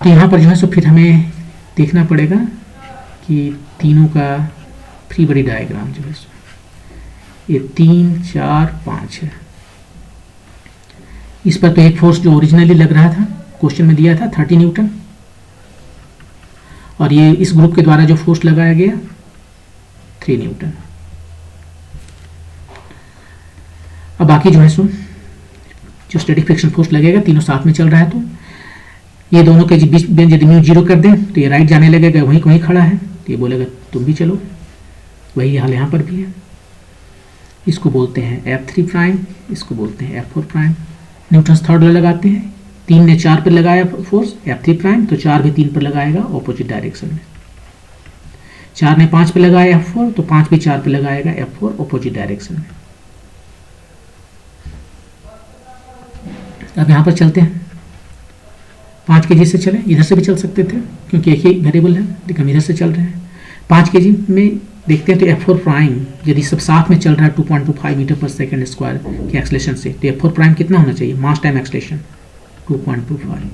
तो यहाँ पर जो है सो फिर हमें देखना पड़ेगा कि तीनों का फ्री बॉडी डायग्राम जो है सो ये 3, 4, 5 है। इस पर तो एक फोर्स जो ओरिजिनली लग रहा था, क्वेश्चन में दिया था 30 न्यूटन, और ये इस ग्रुप के द्वारा जो फोर्स लगाया गया 3 न्यूटन। अब बाकी जो है सो जो स्टैटिक फ्रिक्शन फोर्स लगेगा, तीनों साथ में चल रहा है, तो ये दोनों के बीच में यदि म्यू 0 कर दें तो ये राइट जाने लगेगा, वहीं वहीं खड़ा है, तो ये बोलेगा तुम भी चलो, वही हाल यहाँ पर भी है। इसको बोलते हैं F3 प्राइम, इसको बोलते हैं F4 prime. Newton's third law लगाते हैं, 3 ने 4 पर लगाया फोर्स F3 प्राइम, तो 4 भी 3 पर लगाएगा ऑपोजिट डायरेक्शन में। 4 ने 5 पर लगाया F4, तो 5 भी 4 पर लगाएगा F4 ऑपोजिट डायरेक्शन में। अब यहाँ पर चलते हैं, 5 kg से चले, इधर से भी चल सकते थे क्योंकि एक ही वेरिएबल है, लेकिन हम इधर से चल रहे हैं। 5 kg में देखते हैं तो F4 प्राइम यदि सब साथ में चल रहा है 2.25 मीटर पर सेकेंड स्क्वायर के एक्सलेशन से, तो F4 प्राइम कितना होना चाहिए, मास टाइम एक्सलेशन 2.25,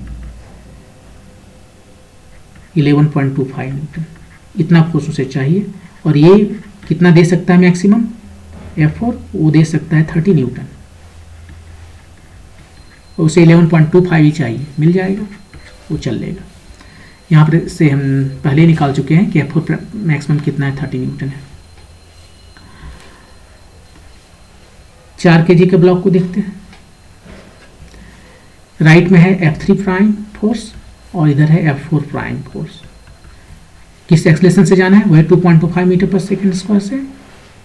11.25 न्यूटन, इतना फोर्स उसे चाहिए। और ये कितना दे सकता है मैक्सिमम, F4 वो दे सकता है 30 न्यूटन, उसे 11.25 ही चाहिए, मिल जाएगा, वो चल लेगा। यहाँ पर से हम पहले निकाल चुके हैं कि F4 मैक्सिमम कितना है, 30 न्यूटन है। 4 kg के ब्लॉक को देखते हैं। राइट में है F3 प्राइम फोर्स और इधर है F4 प्राइम फोर्स। किस एक्सलेशन से जाना है, वह 2.25 मीटर पर सेकेंड स्क्वायर से,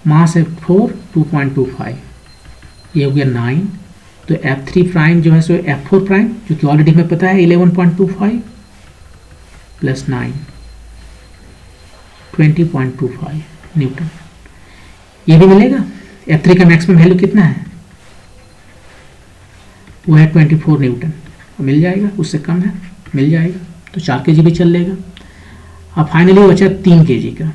मास है 4, 2.25, ये हो गया 9। तो F3 प्राइम जो है सो F4 प्राइम जो कि ऑलरेडी हमें पता है 11.25 प्लस 9, 20.25 न्यूटन, ये भी मिलेगा। F3 का मैक्सिमम वैल्यू कितना है, वो है 24 न्यूटन, मिल जाएगा, उससे कम है, मिल जाएगा, तो 4 kg भी चल लेगा। अब फाइनली बचा 3 kg का।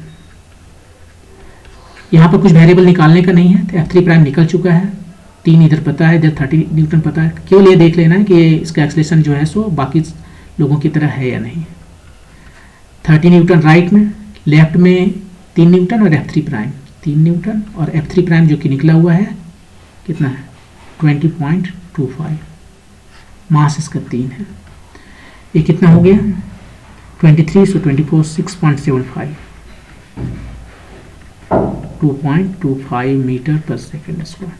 यहाँ पर कुछ वेरिएबल निकालने का नहीं है, तो F3 प्राइम निकल चुका है, 3 इधर पता है, इधर 30 न्यूटन पता है। केवल ये देख लेना है कि इसका एक्सेलरेशन जो है सो बाकी लोगों की तरह है या नहीं। 30 न्यूटन राइट में, लेफ्ट में 3 न्यूटन और F3 प्राइम 3 न्यूटन और F3 प्राइम जो कि निकला हुआ है कितना है 20.25, मास इसका 3 है। ये कितना हो गया 23 सो 24 6.75 2.25 मीटर पर सेकेंड स्क्वायर।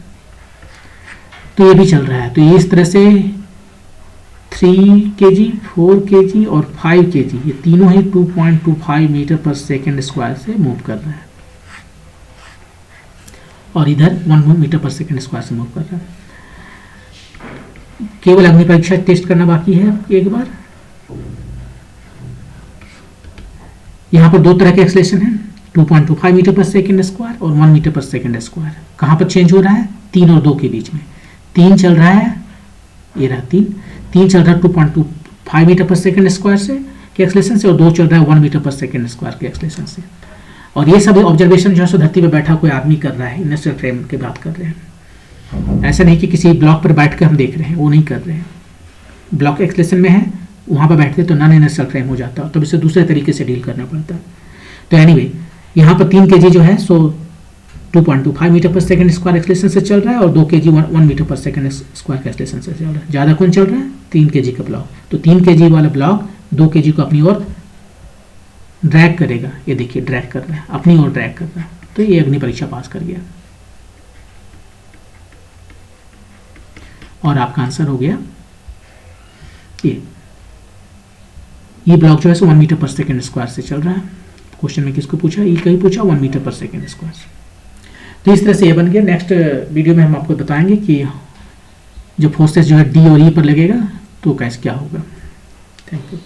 तो ये भी चल रहा है। तो ये इस तरह से 3 kg, 4 kg और 5 kg ये तीनों ही 2.25 मीटर पर सेकेंड स्क्वायर से मूव कर रहा है और इधर 1 मीटर पर सेकेंड स्क्वायर से मूव कर रहा है। केवल अग्नि परीक्षा टेस्ट करना बाकी है एक बार। यहाँ पर दो तरह के एक्सेलरेशन है, 2.25 मीटर पर सेकेंड स्क्वायर और 1 मीटर पर सेकेंड स्क्वायर। कहाँ पर चेंज हो रहा है 3 और 2 के बीच में। 3 चल रहा है, ये रहा 3 चल रहा है 2.25 मीटर पर सेकेंड स्क्वायर से के एक्सेलरेशन से और 2 चल रहा है 1 मीटर पर सेकेंड स्क्वायर के एक्सेलरेशन से। और ये सब ऑब्जर्वेशन जो है सो धरती पर बैठा कोई आदमी कर रहा है, इंडस्ट्रियल फ्रेम की बात कर रहे हैं। ऐसा नहीं कि किसी ब्लॉक पर बैठ कर हम देख रहे हैं, वो नहीं कर रहे हैं। ब्लॉक एक्सेलरेशन में है, वहाँ पर बैठते तो नॉन इंडस्ट्रियल फ्रेम हो जाता है, तो इसे दूसरे तरीके से डील करना पड़ता है। तो एनीवे यहाँ पर 3 kg जो है सो 2.25 metre per second square acceleration से चल रहा है और 2 kg 1 metre per second square के एक्सेलरेशन से चल रहा है। ज़्यादा कौन चल रहा है 3 kg का ब्लॉक। तो 3 kg वाला ब्लॉक 2 kg को अपनी ओर ड्रैग करेगा। ये देखिए ड्रैग कर रहा है, अपनी ओर ड्रैग कर रहा है। तो ये अग्नि परीक्षा पास कर गया और आपका आंसर हो गया ये ब्लॉक जो है 1 मीटर पर सेकेंड स्क्वायर से चल रहा है। क्वेश्चन में किसको पूछा, ई कहीं पूछा 1 मीटर पर सेकेंड स्क्वायर से। तो इस तरह से ये बन गया। नेक्स्ट वीडियो में हम आपको बताएंगे कि जो फोर्सेस जो है डी और ई पर लगेगा तो कैसे क्या होगा। Thank you.